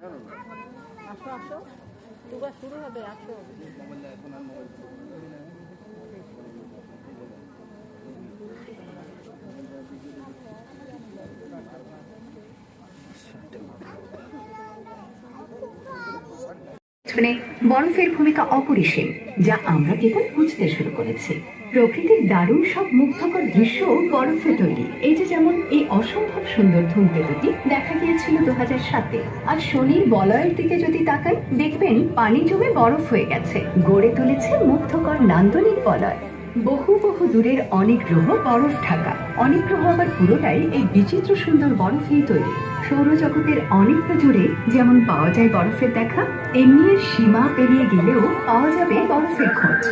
আসো আসো, দুবার শুরু হবে, আসো। বরফের ভূমিকা অপরিসীম, যা আমরা কেবল বুঝতে শুরু করেছি। প্রকৃতির দারুণ সব মুগ্ধকর দৃশ্য বরফে তৈরি। এই যে যেমন এই অসম্ভব সুন্দর ধূমকেতুটি দেখা গিয়েছিল 2007-এ। আর শনির বলয়ের দিকে যদি তাকাই, দেখবেন পানি জমে বরফ হয়ে গেছে, গড়ে তুলেছে মুগ্ধকর নান্দনিক বলয়। বহু বহু দূরের অনেক গ্রহ বরফ ঢাকা, অনেক গ্রহ আবার পুরোটাই এই বিচিত্র সুন্দর বরফেই তৈরি। সৌরজগতের অনেকটা জুড়ে যেমন পাওয়া যায় বরফের দেখা, এমনি এর সীমা পেরিয়ে গেলেও পাওয়া যাবে বরফের খোঁজ।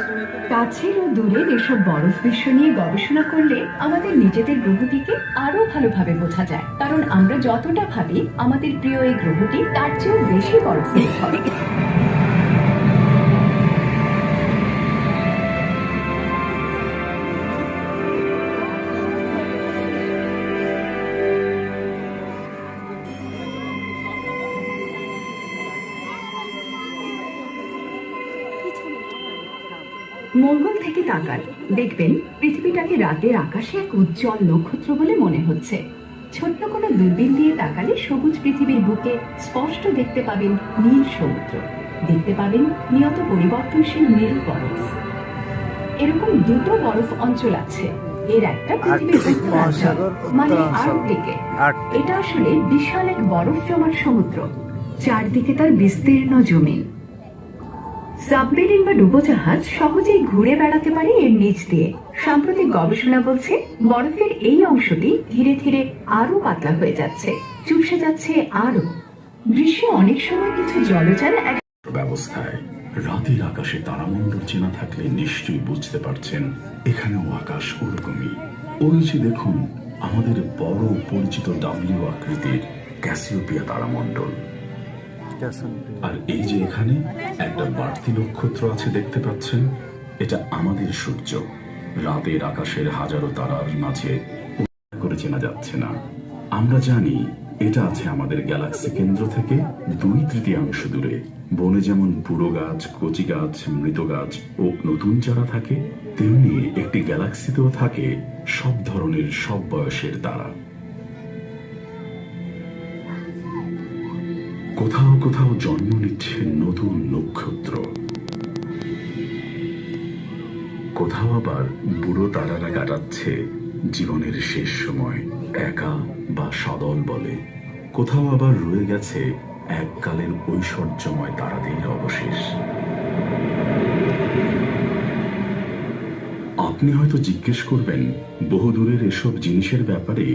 কাছের ও দূরের এসব বরফ বিশ্ব নিয়ে গবেষণা করলে আমাদের নিজেদের গ্রহটিকে আরো ভালোভাবে বোঝা যায়, কারণ আমরা যতটা ভাবি আমাদের প্রিয় এই গ্রহটি তার চেয়েও বেশি বরফ নির্ভর। মঙ্গল থেকে তাকান, দেখবেন পৃথিবীটাকে রাতের আকাশে এক উজ্জ্বল নক্ষত্র বলে মনে হচ্ছে। ছোট্ট কোনো দূরবীন দিয়ে তাকালে সবুজ পৃথিবীর বুকে স্পষ্ট দেখতে পাবেন নীল সমুদ্র, দেখতে পাবেন নিয়ত পরিবর্তনশীল মেরু বরফ। এরকম দুটো বরফ অঞ্চল আছে, এর একটা পৃথিবীর উত্তরাঞ্চল মানে আর্কটিকে। এটা আসলে বিশাল এক বরফ জমার সমুদ্র, চারদিকে তার বিস্তীর্ণ জমিন। সাবমেরিন বা ডুবোজাহাজ সহজেই ঘুরে বেড়াতে পারে এর নিচ দিয়ে। সাম্প্রতিক গবেষণা বলছে বরফের এই অংশটি ধীরে ধীরে আরো পাতলা হয়ে যাচ্ছে, চুপসে যাচ্ছে আরো। গ্রীষ্মে অনেক সময় কিছু জলযান ব্যবস্থায় রাতের আকাশে তারামণ্ডল চেনা থাকলে নিশ্চয়ই বুঝতে পারছেন এখানেও আকাশ ওরকমই। ওই যে দেখুন আমাদের বড় পরিচিত ডাব্লিউ আকৃতির ক্যাসিওপিয়া তারামণ্ডল। আর এই যে এখানে একটা বাড়তি নক্ষত্র আছে দেখতে পাচ্ছেন, এটা আমাদের সূর্য। রাতের আকাশের হাজারো তারার মাঝে করে চেনা যাচ্ছে না। আমরা জানি এটা আছে আমাদের গ্যালাক্সি কেন্দ্র থেকে 2/3 দূরে। বনে যেমন বুড়ো গাছ, কচি গাছ, মৃত গাছ ও নতুন চারা থাকে, তেমনি একটি গ্যালাক্সিতেও থাকে সব ধরনের সব বয়সের তারা। কোথাও কোথাও জন্ম নিচ্ছে নতুন নক্ষত্র, কোথাও আবার বুড়ো তারারা কাটাচ্ছে জীবনের শেষ সময় একা বা সদল বলে। কোথাও আবার রয়ে গেছে এককালের ঐশ্বর্যময় তারাদের অবশেষ। আপনি হয়তো জিজ্ঞেস করবেন বহুদূরের এসব জিনিসের ব্যাপারে